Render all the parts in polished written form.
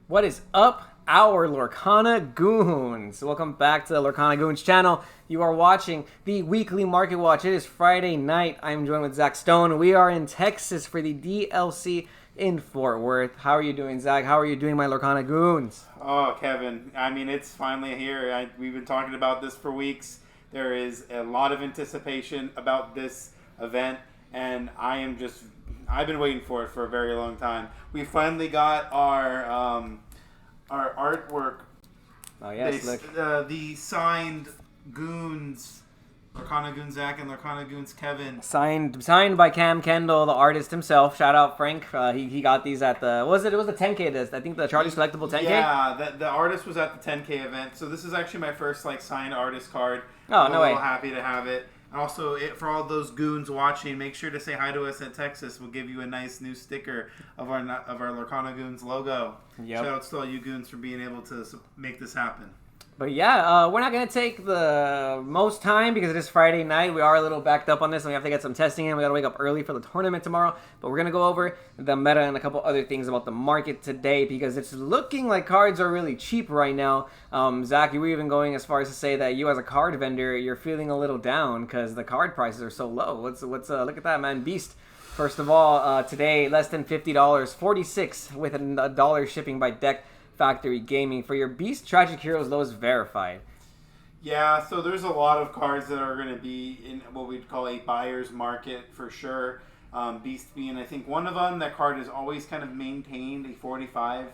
What is up, our Lorcana Goons? Welcome back to the Lorcana Goons channel. You are watching the weekly market watch. It is Friday night. I'm joined with Zach Stone. We are in Texas for the DLC in Fort Worth. How are you doing, Zach? How are you doing, my Lorcana Goons? Oh, Kevin, I mean, it's finally here. We've been talking about this for weeks. There is a lot of anticipation about this event, and I've been waiting for it for a very long time. We finally got our artwork. Oh, yes, look. The signed Goons, Lorcana Goons Zach and Lorcana Goons Kevin. Signed by Cam Kendall, the artist himself. Shout out Frank. He got these at the it was the 10K list. I think the Charlie's Collectible 10K. Yeah, the artist was at the 10K event. So this is actually my first signed artist card. Oh, no way. I'm happy to have it. And also, for all those goons watching, make sure to say hi to us at Texas. We'll give you a nice new sticker of our Lorcana Goons logo. Yep. Shout out to all you goons for being able to make this happen. But yeah, we're not going to take the most time because it is Friday night. We are a little backed up on this and we have to get some testing in. We got to wake up early for the tournament tomorrow. But we're going to go over the meta and a couple other things about the market today because it's looking like cards are really cheap right now. Zach, you were even going as far as to say that you as a card vendor, you're feeling a little down because the card prices are so low. What's look at that, man. Beast. First of all, today, less than $50, $46 with a dollar shipping by deck. Factory Gaming for your Beast Tragic Heroes lowest verified. Yeah, so there's a lot of cards that are going to be in what we'd call a buyer's market for sure. Beast being, I think, one of them. That card has always kind of maintained a $45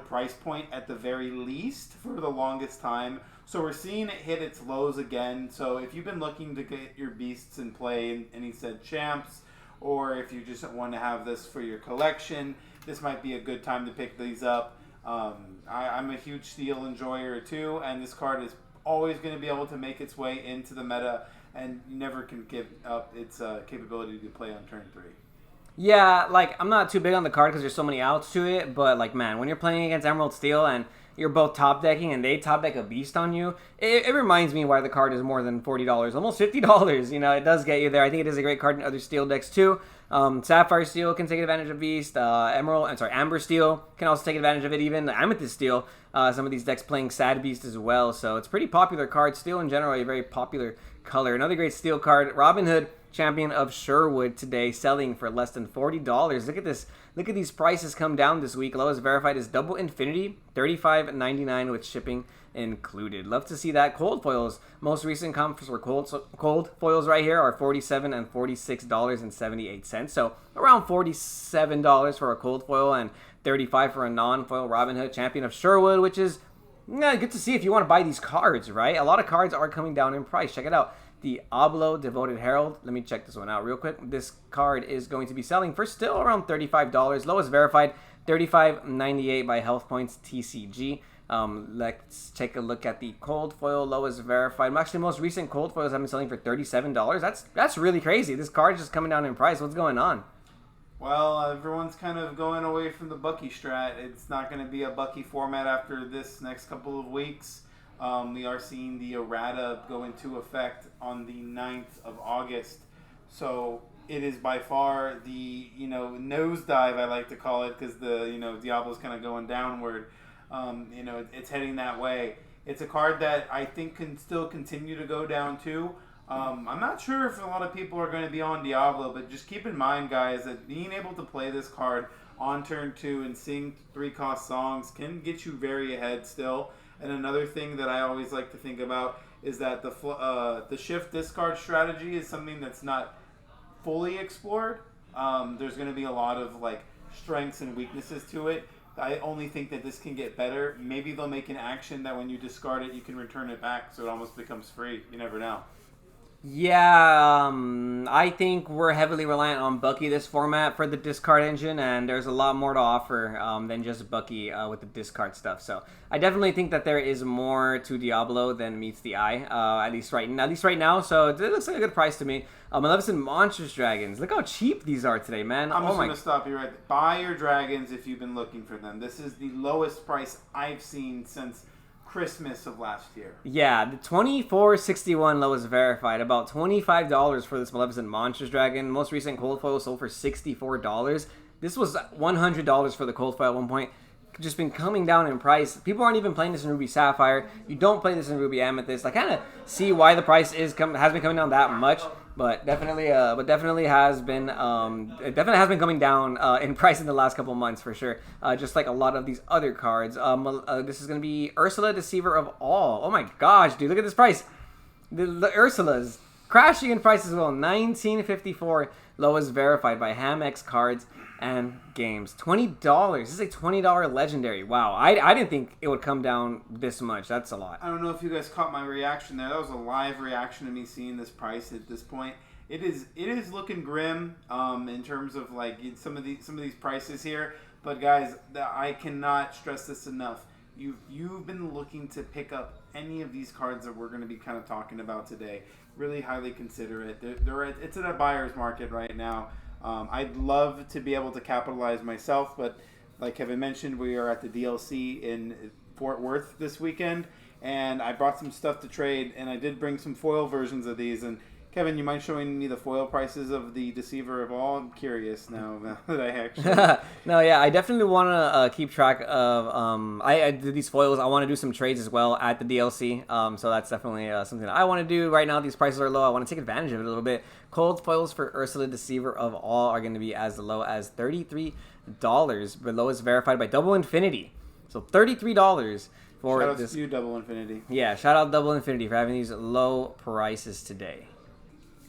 price point at the very least for the longest time. So we're seeing it hit its lows again. So if you've been looking to get your Beasts in play, and he said champs, or if you just want to have this for your collection, this might be a good time to pick these up. I'm a huge steel enjoyer too, and this card is always going to be able to make its way into the meta, and you never can give up its capability to play on turn 3. Yeah, I'm not too big on the card because there's so many outs to it, but man, when you're playing against Emerald Steel and you're both top decking and they top deck a Beast on you, it reminds me why the card is more than $40, almost $50. It does get you there. I think it is a great card in other steel decks too. Sapphire Steel can take advantage of Beast. Amber Steel can also take advantage of it. Even Amethyst Steel, some of these decks playing Sad Beast as well. So it's a pretty popular card. Steel in general, a very popular color. Another great steel card, Robin Hood, Champion of Sherwood today, selling for less than $40. Look at this. Look at these prices come down this week. Lowest verified is Double Infinity, $35.99 with shipping included. Love to see that. Cold foils. Most recent comps for cold foils right here are $47 and $46.78. So around $47 for a cold foil and $35 for a non-foil Robin Hood Champion of Sherwood, which is good to see if you want to buy these cards, right? A lot of cards are coming down in price. Check it out. The Oblo Devoted Herald. Let me check this one out real quick. This card is going to be selling for still around $35. Lowest verified, $35.98 by Health Points TCG. Let's take a look at the cold foil lowest verified. Actually, most recent cold foils have been selling for $37. That's really crazy. This card is just coming down in price. What's going on? Well, everyone's kind of going away from the Bucky strat. It's not going to be a Bucky format after this next couple of weeks. We are seeing the errata go into effect on the 9th of August. So it is by far the, nosedive, I like to call it, because the, Diablo's kind of going downward. It's heading that way. It's a card that I think can still continue to go down too. I'm not sure if a lot of people are going to be on Diablo, but just keep in mind, guys, that being able to play this card on turn 2 and sing 3-cost songs can get you very ahead still. And another thing that I always like to think about is that the shift discard strategy is something that's not fully explored. There's going to be a lot of strengths and weaknesses to it. I only think that this can get better. Maybe they'll make an action that when you discard it, you can return it back, so it almost becomes free. You never know. Yeah, I think we're heavily reliant on Bucky this format for the discard engine, and there's a lot more to offer than just Bucky with the discard stuff. So I definitely think that there is more to Diablo than meets the eye, at least right now. So it looks like a good price to me. Maleficent Monstrous Dragons. Look how cheap these are today, man. I'm just going to stop you right there. Buy your dragons if you've been looking for them. This is the lowest price I've seen since Christmas of last year. Yeah, the $24.61 lowest verified. About $25 for this Maleficent Monstrous Dragon. Most recent cold foil sold for $64. This was $100 for the cold foil at one point. just been coming down in price. People aren't even playing this in Ruby Sapphire. You don't play this in Ruby Amethyst. I kind of see why the price has been coming down that much, but definitely has been it definitely has been coming down in price in the last couple months for sure. Just like a lot of these other cards. This is gonna be Ursula, Deceiver of All. Oh my gosh, dude, look at this price. The Ursulas crashing in price as well. 1954, lowest verified by Hamex Cards and Games. $20. This is a $20 legendary. Wow, I didn't think it would come down this much. That's a lot. I don't know if you guys caught my reaction there. That was a live reaction to me seeing this price at this point. It is looking grim in terms of like some of these prices here. But guys, I cannot stress this enough. You've been looking to pick up any of these cards that we're going to be kind of talking about today. Really highly consider it. It's in a buyer's market right now. I'd love to be able to capitalize myself, but like Kevin mentioned, we are at the DLC in Fort Worth this weekend, and I brought some stuff to trade, and I did bring some foil versions of these. And Kevin, you mind showing me the foil prices of the Deceiver of All? I'm curious now that I actually... No, yeah, I definitely want to keep track of... I did these foils. I want to do some trades as well at the DLC. So that's definitely something that I want to do. Right now, these prices are low. I want to take advantage of it a little bit. Cold foils for Ursula, Deceiver of All are going to be as low as $33. The lowest verified by Double Infinity. So $33 for shout out this. To you, Double Infinity. Yeah, shout out Double Infinity for having these low prices today.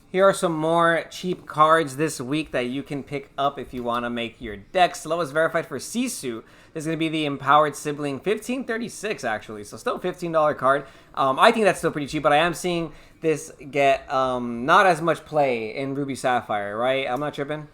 Here are some more cheap cards this week that you can pick up if you want to make your decks. Lowest verified for Sisu. This is going to be the Empowered Sibling, 1536 actually, so still a $15 card. I think that's still pretty cheap, but I am seeing this get not as much play in Ruby Sapphire, right? I'm not tripping.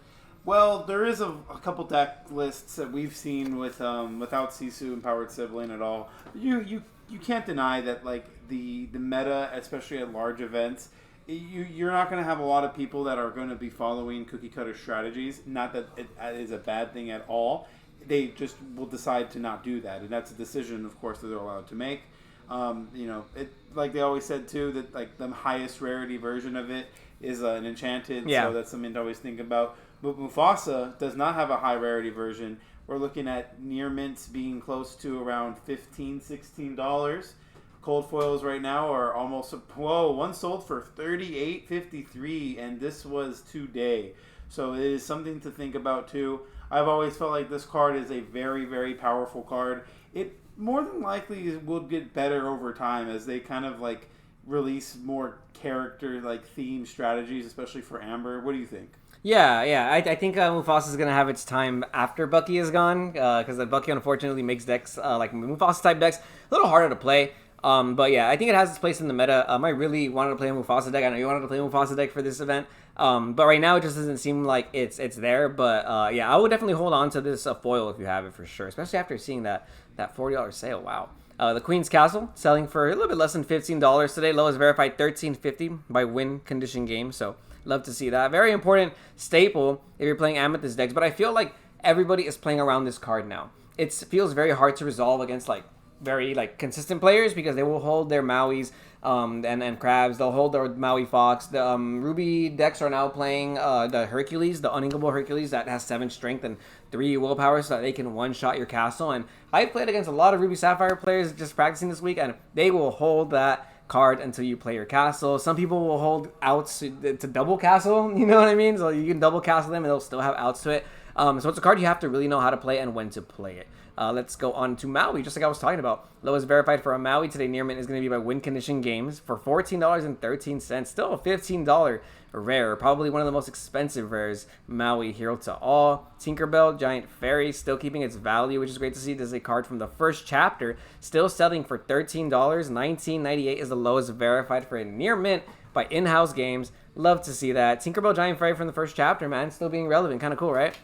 Well, there is a couple deck lists that we've seen with without Sisu Empowered Sibling at all. You can't deny that like the meta, especially at large events, you're not going to have a lot of people that are going to be following cookie cutter strategies. Not that it is a bad thing at all. They just will decide to not do that, and that's a decision, of course, that they're allowed to make. It like they always said too that like the highest rarity version of it is an Enchanted. Yeah. So that's something to always think about. But Mufasa does not have a high rarity version. We're looking at near mints being close to around $15, $16. Cold foils right now are almost one sold for $38.53, and this was today. So it is something to think about too. I've always felt like this card is a very, very powerful card. It more than likely will get better over time as they kind of like release more character like theme strategies, especially for Amber. What do you think? Yeah. I think Mufasa is going to have its time after Bucky is gone, because Bucky unfortunately makes decks like Mufasa type decks a little harder to play. But yeah, I think it has its place in the meta. I really wanted to play a Mufasa deck. I know you wanted to play a Mufasa deck for this event. But right now it just doesn't seem like it's there. But yeah, I would definitely hold on to this foil if you have it for sure, especially after seeing that $40 sale. Wow. The Queen's Castle selling for a little bit less than $15 today. Lowest verified $13.50 by Win Condition Games. So love to see that. Very important staple if you're playing Amethyst decks. But I feel like everybody is playing around this card now. It feels very hard to resolve against like very like consistent players because they will hold their Mauis and crabs. They'll hold their Maui Fox. The Ruby decks are now playing the Hercules, the Uninkable Hercules that has 7 strength and 3 willpower, so that they can one-shot your castle. And I played against a lot of Ruby Sapphire players just practicing this week, and they will hold that card until you play your castle. Some people will hold outs to double castle, you know what I mean? So you can double castle them and they'll still have outs to it. So it's a card you have to really know how to play and when to play it. Let's go on to Maui, just like I was talking about. Lowest verified for a Maui today near mint is going to be by Win Condition Games for $14.13. Still a $15 rare. Probably one of the most expensive rares. Maui Hero to All. Tinkerbell Giant Fairy still keeping its value, which is great to see. This is a card from the first chapter. Still selling for $13. $19.98 is the lowest verified for a near mint by In-House Games. Love to see that. Tinkerbell Giant Fairy from the first chapter, man. Still being relevant. Kind of cool, right?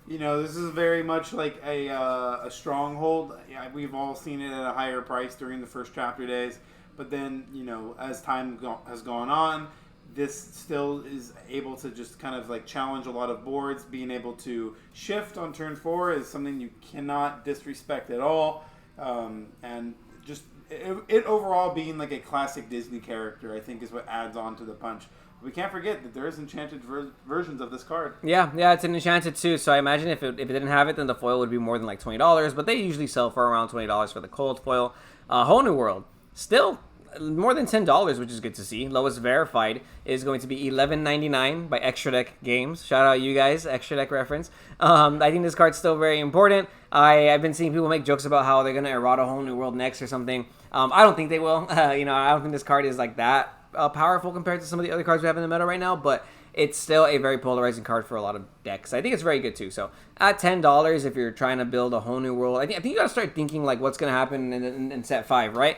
You know, this is very much like a stronghold. Yeah, we've all seen it at a higher price during the first chapter days. But then, you know, as time has gone on, this still is able to just kind of like challenge a lot of boards. Being able to shift on turn 4 is something you cannot disrespect at all. And just it overall being like a classic Disney character, I think, is what adds on to the punch. We can't forget that there is enchanted versions of this card. Yeah, it's an enchanted too. So I imagine if it didn't have it, then the foil would be more than like $20. But they usually sell for around $20 for the cold foil. Whole New World, still more than $10, which is good to see. Lowest verified is going to be $11.99 by Extra Deck Games. Shout out you guys, Extra Deck reference. I think this card's still very important. I've been seeing people make jokes about how they're gonna errata Whole New World next or something. I don't think they will. I don't think this card is like that powerful compared to some of the other cards we have in the meta right now, but it's still a very polarizing card for a lot of decks. I think it's very good too. So at $10, if you're trying to build a Whole New World, I think you gotta start thinking like what's gonna happen in set 5, right?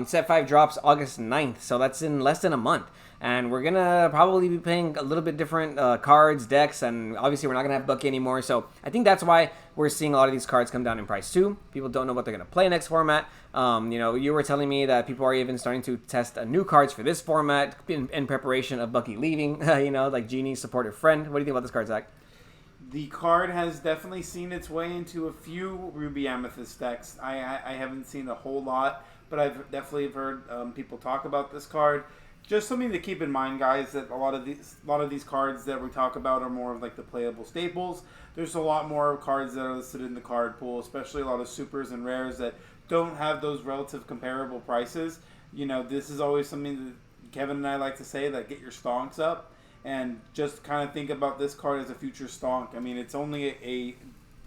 Set 5 drops August 9th, so that's in less than a month. And we're gonna probably be playing a little bit different cards, decks, and obviously we're not gonna have Bucky anymore. So I think that's why we're seeing a lot of these cards come down in price too. People don't know what they're gonna play next format. You were telling me that people are even starting to test new cards for this format in preparation of Bucky leaving. Like Genie's supportive friend. What do you think about this card, Zach? The card has definitely seen its way into a few Ruby Amethyst decks. I haven't seen a whole lot, but I've definitely heard people talk about this card. Just something to keep in mind, guys, that a lot of these cards that we talk about are more of like the playable staples. There's a lot more cards that are listed in the card pool, especially a lot of supers and rares that don't have those relative comparable prices. This is always something that Kevin and I like to say, that get your stonks up and just kind of think about this card as a future stonk. I mean, it's only a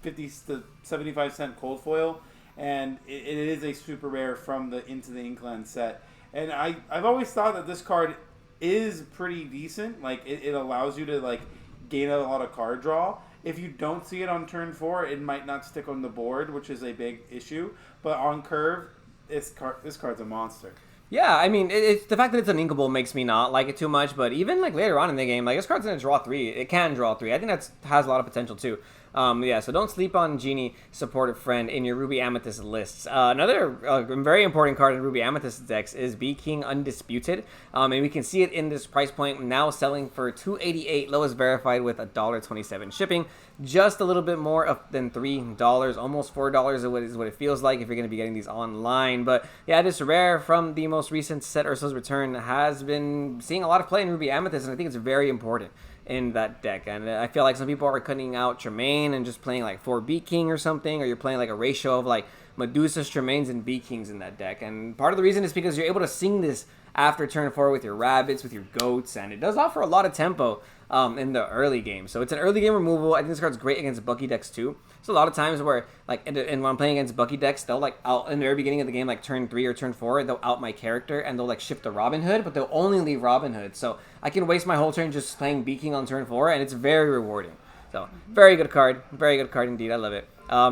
50 to 75 cent cold foil, and it is a super rare from the Into the Inkland set. And I've always thought that this card is pretty decent. Like, it allows you to, like, gain a lot of card draw. If you don't see it on turn 4, it might not stick on the board, which is a big issue. But on curve, this card's a monster. Yeah, I mean, it's the fact that it's an inkable makes me not like it too much. But even, like, later on in the game, like, this card's going to draw 3. It can draw 3. I think that has a lot of potential, too. So don't sleep on Genie, supportive friend, in your Ruby Amethyst lists. Another very important card in Ruby Amethyst decks is Bee King Undisputed. And we can see it in this price point, now selling for $2.88, lowest verified with $1.27 shipping. Just a little bit more than $3, almost $4 is what it feels like if you're going to be getting these online. But yeah, this rare from the most recent set, Ursula's Return, has been seeing a lot of play in Ruby Amethyst, and I think it's very important in that deck. And I feel like some people are cutting out Tremaine and just playing like 4 Bee King or something, or you're playing like a ratio of like Medusa's, Tremaines, and Bee Kings in that deck. And part of the reason is because you're able to sing this after turn 4 with your rabbits, with your goats, and it does offer a lot of tempo in the early game. So it's an early game removal. I think this card's great against Bucky decks too. So a lot of times where, like, and when I'm playing against Bucky decks, they'll, like, out in the very beginning of the game, like turn 3 or turn 4, they'll out my character and they'll, like, shift to Robin Hood, but they'll only leave Robin Hood. So I can waste my whole turn just playing Bee King on turn 4, and it's very rewarding. So very good card indeed. I love it.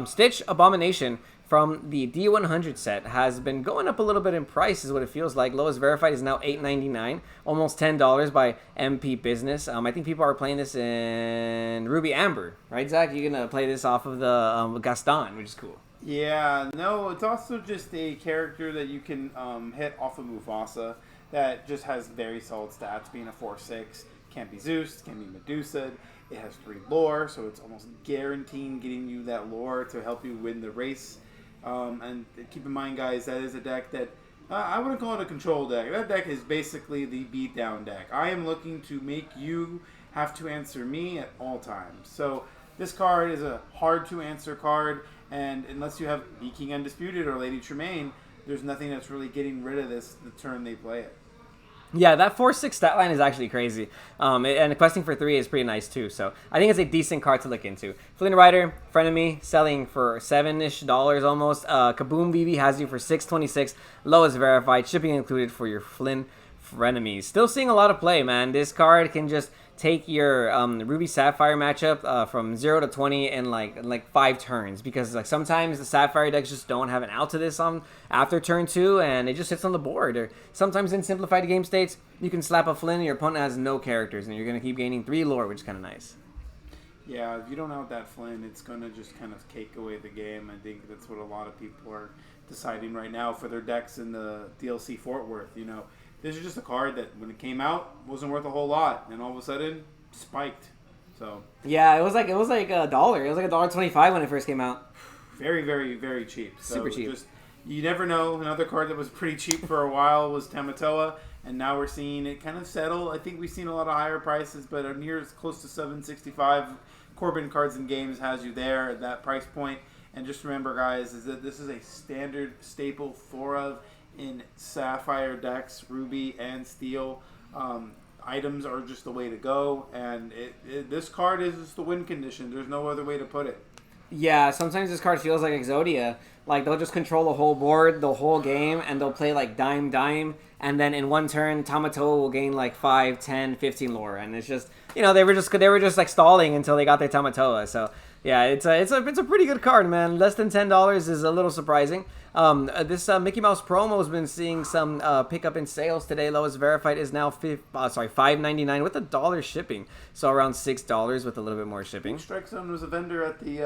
Stitch Abomination from the D100 set has been going up a little bit in price, is what it feels like. Lowest verified is now $8.99, almost $10 by MP Business. I think people are playing this in Ruby Amber, right, Zach? You're going to play this off of the Gaston, which is cool. Yeah, no, it's also just a character that you can hit off of Mufasa that just has very solid stats, being a 4/6. Can't be Zeus, can't be Medusa. It has 3 lore, so it's almost guaranteeing getting you that lore to help you win the race. And keep in mind, guys, that is a deck that I wouldn't call it a control deck. That deck is basically the beatdown deck. I am looking to make you have to answer me at all times. So this card is a hard to answer card, and unless you have Bee King Undisputed or Lady Tremaine, there's nothing that's really getting rid of this the turn they play it. Yeah, that 4/6 stat line is actually crazy. And questing for 3 is pretty nice too. So I think it's a decent card to look into. Flynn Rider, Frenemy, selling for $7-ish almost. Kaboom BB has you for $6.26. Lowest verified, shipping included for your Flynn Frenemies. Still seeing a lot of play, man. This card can just take your Ruby Sapphire matchup from 0 to 20 in like 5 turns, because like sometimes the Sapphire decks just don't have an out to this on after turn 2, and it just sits on the board. Or sometimes in simplified game states, you can slap a Flynn and your opponent has no characters, and you're gonna keep gaining 3 lore, which is kind of nice. Yeah, if you don't out that Flynn, it's gonna just kind of cake away the game. I think that's what a lot of people are deciding right now for their decks in the DLC Fort Worth. This is just a card that, when it came out, wasn't worth a whole lot, and all of a sudden, spiked. So yeah, it was like $1. It was like $1.25 when it first came out. Very, very, very cheap. So super cheap. Just You never know. Another card that was pretty cheap for a while was Tamatoa, and now we're seeing it kind of settle. I think we've seen a lot of higher prices, but near as close to 765. Corbin Cards and Games has you there at that price point. And just remember, guys, is that this is a standard staple Thorov in Sapphire decks, Ruby and Steel. Items are just the way to go, and this card is just the win condition. There's no other way to put it. Yeah, sometimes this card feels like Exodia. Like, they'll just control the whole board, the whole game, and they'll play, like, dime, and then in one turn, Tamatoa will gain, like, 5, 10, 15 lore, and it's just, you know, they were just like, stalling until they got their Tamatoa, so, yeah, it's a pretty good card, man. Less than $10 is a little surprising. This Mickey Mouse promo has been seeing some pickup in sales today. Lowest verified is now $5.99 with $1 shipping, so around $6 with a little bit more shipping. Strike Zone was a vendor at the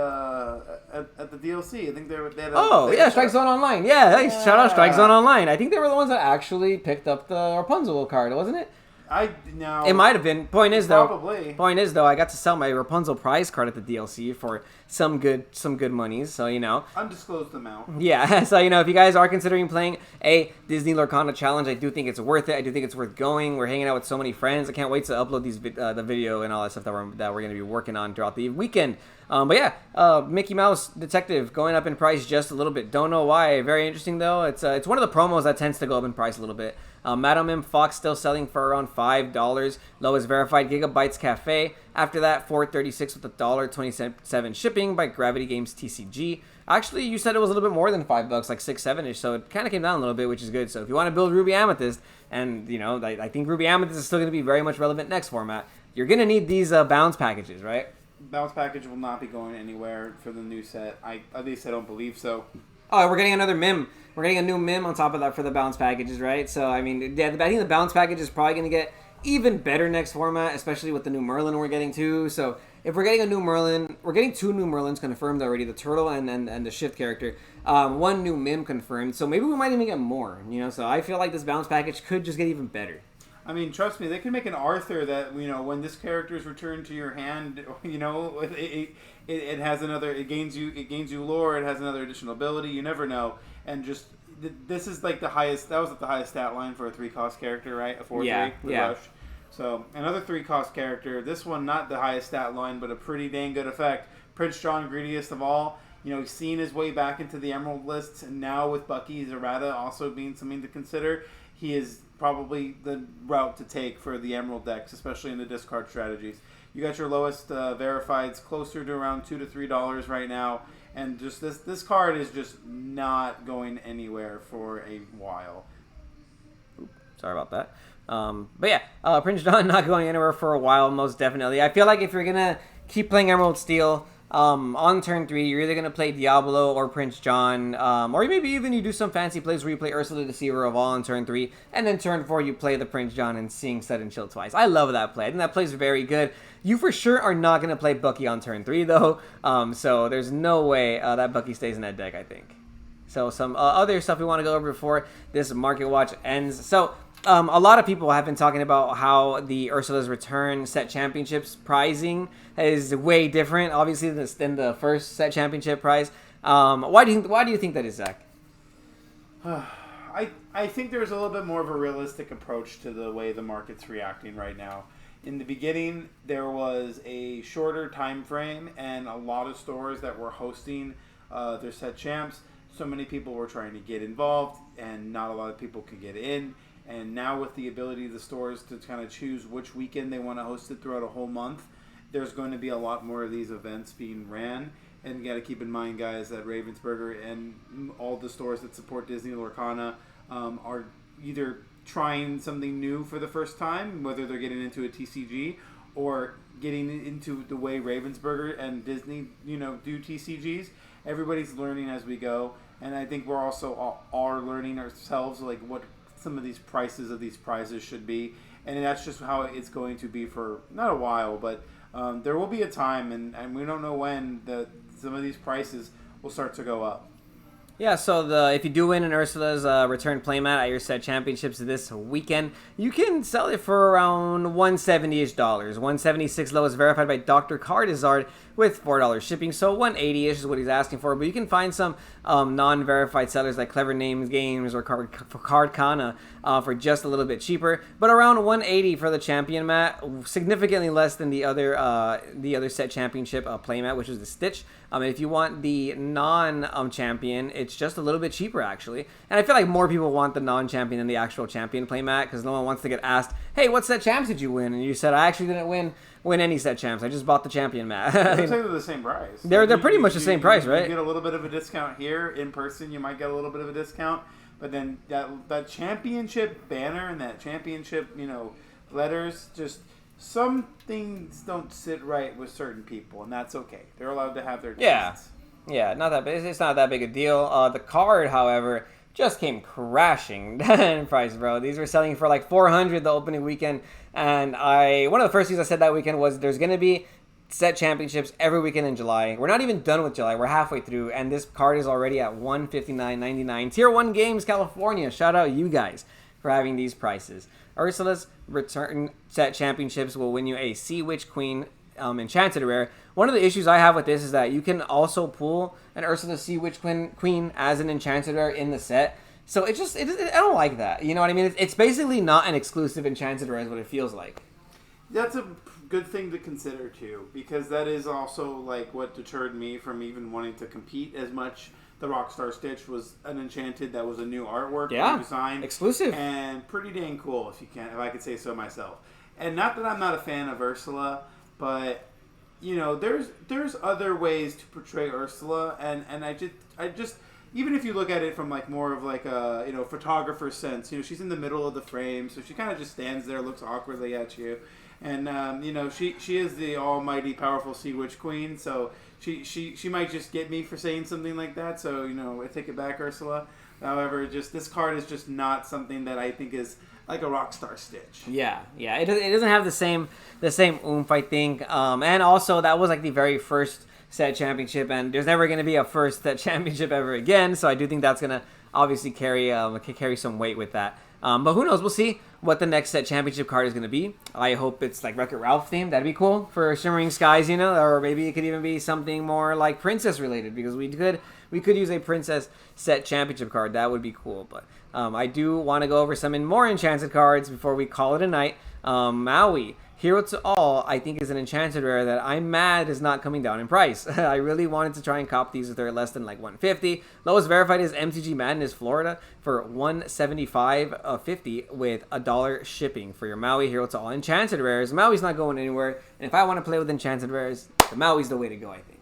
DLC. I think they had Strike Zone Online. Yeah, hey, shout out Strike Zone Online. I think they were the ones that actually picked up the Rapunzel card, wasn't it? It might have been. Point is though, I got to sell my Rapunzel prize card at the DLC for some good monies. So, you know, undisclosed amount. Yeah. So, you know, if you guys are considering playing a Disney Lorcana challenge, I do think it's worth it. I do think it's worth going. We're hanging out with so many friends. I can't wait to upload the video and all that stuff that we're going to be working on throughout the weekend. But yeah, Mickey Mouse Detective going up in price just a little bit. Don't know why. Very interesting though. It's one of the promos that tends to go up in price a little bit. Madame M Fox still selling for around $5. Lowest verified Gigabytes Cafe. After that, $4.36 with $1.27 shipping by Gravity Games TCG. Actually, you said it was a little bit more than $5, like 6, 7ish. So it kind of came down a little bit, which is good. So if you want to build Ruby Amethyst, and you know, I think Ruby Amethyst is still going to be very much relevant next format. You're going to need these bounce packages, right? Bounce package will not be going anywhere for the new set. At least I don't believe so. Oh, we're getting another MIM. We're getting a new MIM on top of that for the bounce packages, right? So, I mean, yeah, I think the bounce package is probably going to get even better next format, especially with the new Merlin we're getting too. So, if we're getting a new Merlin, we're getting 2 new Merlins confirmed already, the Turtle and the Shift character. 1 new MIM confirmed, so maybe we might even get more, you know? So, I feel like this bounce package could just get even better. I mean, trust me, they can make an Arthur that, you know, when this character is returned to your hand, you know, it has another, it gains you lore, it has another additional ability, you never know. And just, this is like the highest, that was at the highest stat line for a 3-cost character, right? A 4-3 with Rush. So, another 3-cost character, this one not the highest stat line, but a pretty dang good effect. Prince John, greediest of all, you know, he's seen his way back into the Emerald lists, and now with Bucky's errata also being something to consider, he is probably the route to take for the Emerald decks, especially in the discard strategies. You got your lowest verifieds closer to around $2 to $3 right now, and just this card is just not going anywhere for a while. Oops, sorry about that. But yeah, Prince John not going anywhere for a while, most definitely. I feel like if you're gonna keep playing Emerald Steel, on turn 3, you're either going to play Diablo or Prince John, or maybe even you do some fancy plays where you play Ursula Deceiver of all on turn 3, and then turn 4 you play the Prince John and Seeing Sudden Chill twice. I love that play. I think that play is very good. You for sure are not going to play Bucky on turn 3 though, so there's no way that Bucky stays in that deck, I think. So some other stuff we want to go over before this Market Watch ends. So a lot of people have been talking about how the Ursula's Return set championships pricing is way different, obviously, than the first set championship prize. Why do you think that is, Zach? I think there's a little bit more of a realistic approach to the way the market's reacting right now. In the beginning, there was a shorter time frame and a lot of stores that were hosting their set champs. So many people were trying to get involved, and not a lot of people could get in. And now with the ability of the stores to kind of choose which weekend they want to host it throughout a whole month, there's going to be a lot more of these events being ran. And you got to keep in mind, guys, that Ravensburger and all the stores that support Disney Lorcana are either trying something new for the first time, whether they're getting into a TCG or getting into the way Ravensburger and Disney, you know, do TCGs. Everybody's learning as we go. And I think we're also are learning ourselves, like what some of these prices of these prizes should be, and that's just how it's going to be for not a while, but there will be a time, and we don't know when, that some of these prices will start to go up. Yeah, so if you do win an Ursula's return playmat at your set championships this weekend, you can sell it for around $170-ish. 176 lowest verified by Dr. Cardizard with $4 shipping, so 180-ish is what he's asking for. But you can find some non-verified sellers like Clever Names Games or Cardcana for just a little bit cheaper, but around 180 for the champion mat, significantly less than the other set championship playmat, which is the Stitch. If you want the non-champion, it's just a little bit cheaper, actually. And I feel like more people want the non-champion than the actual champion playmat, because no one wants to get asked, hey, what set champs did you win? And you said, I actually didn't win any set champs. I just bought the champion mat. They're the same price. They're pretty much the same price, right? You get a little bit of a discount here. In person, you might get a little bit of a discount. But then that championship banner and that championship, letters, just... some things don't sit right with certain people, and that's okay. They're allowed to have their tastes. Yeah, not that big. It's not that big a deal. The card, however, just came crashing in price, bro. These were selling for like $400 the opening weekend, and one of the first things I said that weekend was there's gonna be set championships every weekend in July. We're not even done with July. We're halfway through, and this card is already at $159.99. Tier 1 Games, California. Shout out you guys for having these prices. Ursula's return set championships will win you a Sea Witch Queen Enchanted rare. One of the issues I have with this is that you can also pull an Ursula Sea Witch Queen as an Enchanted rare in the set. So I don't like that. You know what I mean? It's basically not an exclusive Enchanted rare is what it feels like. That's a good thing to consider too, because that is also like what deterred me from even wanting to compete as much. The Rockstar Stitch was an Enchanted that was a new artwork, new design, exclusive, and pretty dang cool if I could say so myself. And not that I'm not a fan of Ursula, but there's other ways to portray Ursula, and I just even if you look at it from like more of like a photographer's sense, she's in the middle of the frame, so she kind of just stands there, looks awkwardly at you, and she is the almighty powerful Sea Witch Queen, so. She might just get me for saying something like that, so I take it back, Ursula. However, just this card is just not something that I think is like a Rockstar Stitch. Yeah, it doesn't have the same oomph, I think. And also that was like the very first set championship, and there's never going to be a first set championship ever again. So I do think that's going to obviously carry some weight with that. But who knows? We'll see what the next set championship card is going to be. I hope it's like Wreck-It Ralph themed. That'd be cool for Shimmering Skies, or maybe it could even be something more like Princess related, because we could use a Princess set championship card. That would be cool. But I do want to go over some more Enchanted cards before we call it a night. Maui. Hero to All, I think, is an Enchanted rare that I'm mad is not coming down in price. I really wanted to try and cop these if they're less than like $150. Lowest verified is MTG Madness Florida for $175.50 with $1 shipping for your Maui Hero to All Enchanted rares. Maui's not going anywhere, and if I want to play with Enchanted rares, the Maui's the way to go, I think.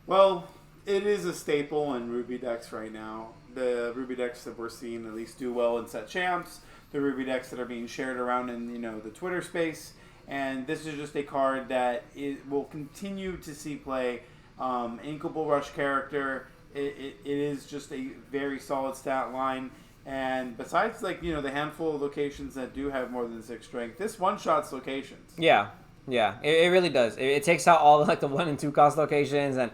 Well, it is a staple in Ruby decks right now. The Ruby decks that we're seeing at least do well in set champs. The Ruby decks that are being shared around in the Twitter space, and this is just a card that will continue to see play. Inkable Rush character, it is just a very solid stat line, and besides the handful of locations that do have more than 6 strength, this one-shots locations. Yeah, it really does. It takes out all the 1 and 2 cost locations, and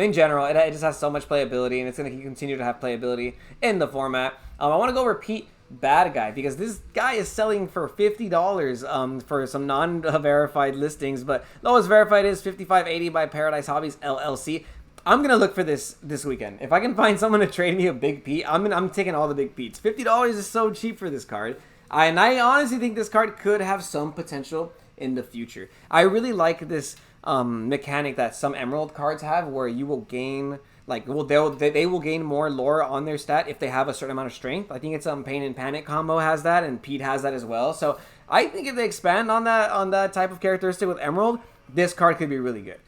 in general, it just has so much playability, and it's going to continue to have playability in the format. I want to go repeat Bad Guy, because this guy is selling for $50 for some non-verified listings, but lowest verified is $55.80 by Paradise Hobbies LLC. I'm gonna look for this weekend. If I can find someone to trade me a Big Pete, I'm taking all the Big Petes. $50 is so cheap for this card, and I honestly think this card could have some potential in the future. I really like this mechanic that some Emerald cards have, where you will gain. They will gain more lore on their stat if they have a certain amount of strength. I think it's Pain and Panic combo has that, and Pete has that as well. So I think if they expand on that type of characteristic with Emerald, this card could be really good.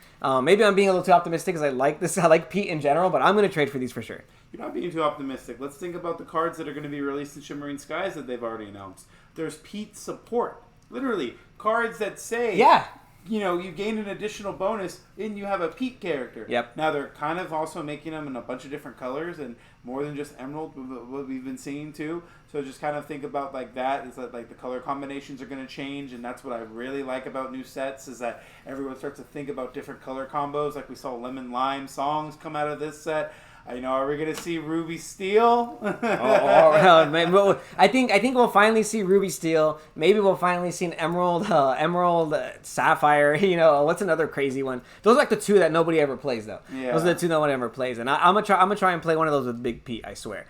Maybe I'm being a little too optimistic because I like this. I like Pete in general, but I'm going to trade for these for sure. You're not being too optimistic. Let's think about the cards that are going to be released in Shimmering Skies that they've already announced. There's Pete support. Literally, cards that say... Yeah. You gain an additional bonus and you have a Pete character. Yep. Now, they're kind of also making them in a bunch of different colors and more than just Emerald, what we've been seeing too. So just kind of think about that, is that the color combinations are going to change, and that's what I really like about new sets, is that everyone starts to think about different color combos. Like we saw Lemon Lime songs come out of this set. I know. Are we gonna see Ruby Steel? I think we'll finally see Ruby Steel. Maybe we'll finally see an Emerald Sapphire. What's another crazy one? Those are like the two that nobody ever plays though. Yeah. Those are the two no one ever plays, and I'm gonna try and play one of those with Big Pete. I swear.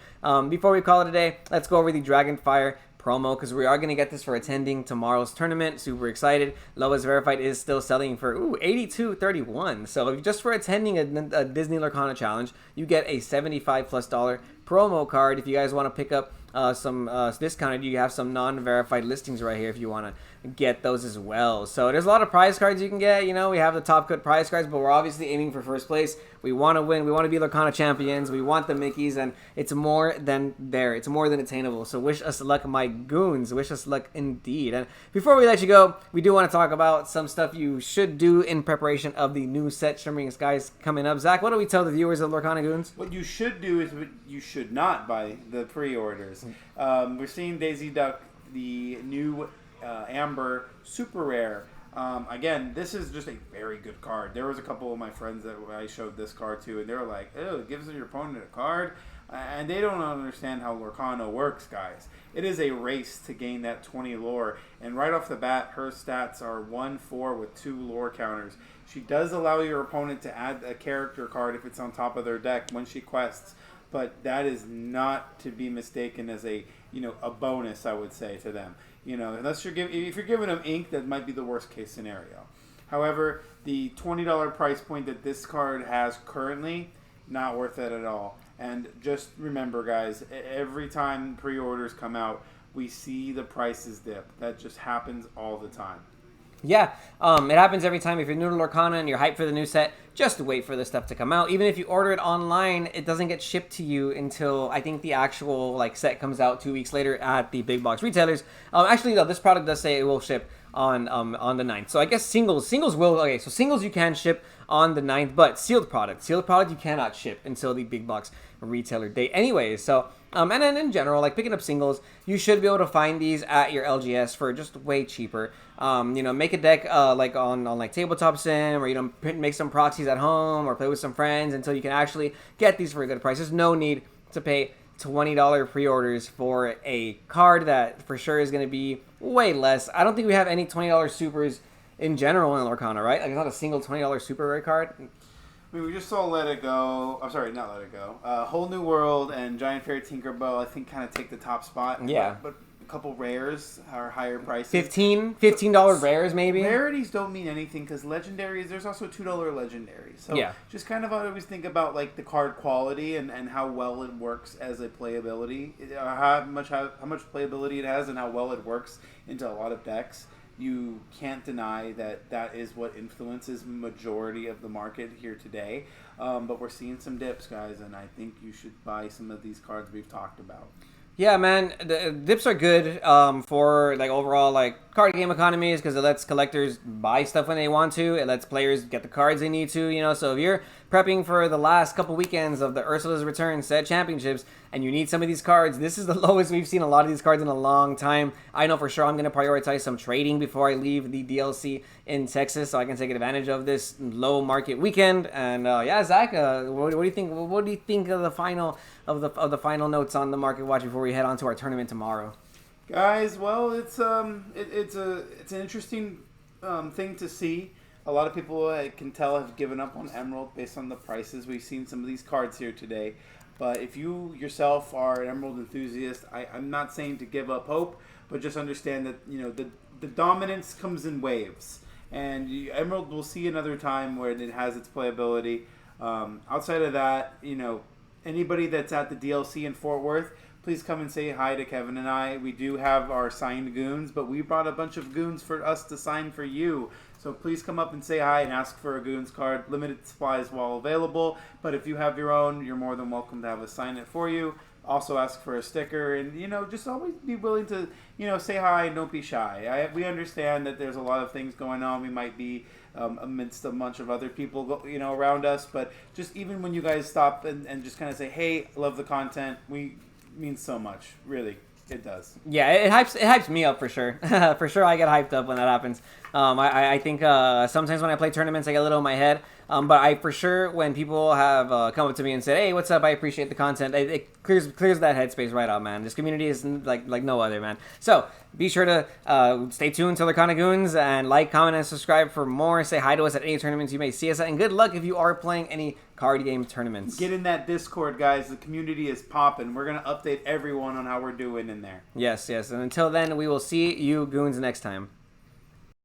Before we call it a day, let's go over the Dragonfire promo because we are going to get this for attending tomorrow's tournament. Super excited. Lowest verified is still selling for $82.31. So just for attending a Disney Lorcana challenge, you get a $75+ promo card. If you guys want to pick up some discounted, you have some non-verified listings right here if you want to get those as well. So there's a lot of prize cards you can get. We have the top cut prize cards, but we're obviously aiming for first place. We want to win. We want to be Lorcana champions. We want the Mickeys, and it's more than there. It's more than attainable. So wish us luck, my goons. Wish us luck indeed. And before we let you go, we do want to talk about some stuff you should do in preparation of the new set Shimmering Skies coming up. Zach, what do we tell the viewers of Lorcana Goons? What you should do is what you should not buy the pre-orders. We're seeing Daisy Duck, the new Amber Super Rare. Again, this is just a very good card. There was a couple of my friends that I showed this card to, and they were like, "Oh, it gives your opponent a card," and they don't understand how Lorcana works, guys. It is a race to gain that 20 lore, and right off the bat, her stats are 1-4 with 2 lore counters. She does allow your opponent to add a character card if it's on top of their deck when she quests, but that is not to be mistaken as a bonus, I would say, to them. Unless if you're giving them ink, that might be the worst case scenario. However, the $20 price point that this card has currently, not worth it at all. And just remember, guys, every time pre-orders come out, we see the prices dip. That just happens all the time. Yeah, it happens every time. If you're new to Lorcana and you're hyped for the new set, just wait for the stuff to come out. Even if you order it online, it doesn't get shipped to you until I think the actual set comes out 2 weeks later at the big box retailers. Actually, though, this product does say it will ship on the 9th. So I guess singles will. Okay, so singles you can ship on the 9th, but sealed product you cannot ship until the big box retailer date. Anyways, so. And then in general, picking up singles, you should be able to find these at your LGS for just way cheaper. Make a deck on Tabletop Sim, or make some proxies at home, or play with some friends until you can actually get these for a good price. There's no need to pay $20 pre-orders for a card that for sure is going to be way less. I don't think we have any $20 supers in general in Lorcana, right? It's not a single $20 super rare card. We just saw Let It Go. I'm sorry, not Let It Go. Whole New World and Giant Fairy Tinkerbell, I think, kind of take the top spot. Yeah. But a couple rares are higher prices. $15 rares, maybe? Rarities don't mean anything because legendaries, there's also $2 legendaries. So yeah. Just kind of always think about the card quality and how well it works as a playability. How much playability it has and how well it works into a lot of decks. You can't deny that is what influences majority of the market here today. But we're seeing some dips, guys, and I think you should buy some of these cards we've talked about. Yeah, man, the dips are good for overall card game economies because it lets collectors buy stuff when they want to. It lets players get the cards they need to. So if you're prepping for the last couple weekends of the Ursula's Return set championships and you need some of these cards, this is the lowest we've seen a lot of these cards in a long time. I know for sure I'm going to prioritize some trading before I leave the DLC in Texas so I can take advantage of this low market weekend. And Zach, what do you think? What do you think of the final final notes on the market watch before we head on to our tournament tomorrow? Guys, well, it's an interesting thing to see. A lot of people, I can tell, have given up on Emerald based on the prices. We've seen some of these cards here today. But if you yourself are an Emerald enthusiast, I'm not saying to give up hope, but just understand that the dominance comes in waves. And Emerald will see another time where it has its playability. Outside of that, anybody that's at the DLC in Fort Worth, please come and say hi to Kevin and I. We do have our signed goons, but we brought a bunch of goons for us to sign for you. So please come up and say hi and ask for a goons card. Limited supplies while available, but if you have your own, you're more than welcome to have us sign it for you. Also ask for a sticker, and just always be willing to say hi and don't be shy. We understand that there's a lot of things going on. We might be amidst a bunch of other people around us, but just even when you guys stop and just kind of say, hey, I love the content, means so much, really. It does. Yeah, it hypes me up for sure. For sure, I get hyped up when that happens. I think sometimes when I play tournaments, I get a little in my head. But I for sure, when people have come up to me and said, "Hey, what's up? I appreciate the content," it clears that headspace right out, man. This community is like no other, man. So be sure to stay tuned to Lorcana Goons and like, comment, and subscribe for more. Say hi to us at any tournaments you may see us at, and good luck if you are playing any card game tournaments. Get in that Discord, guys. The community is popping. We're gonna update everyone on how we're doing in there. Yes. And until then, we will see you goons next time.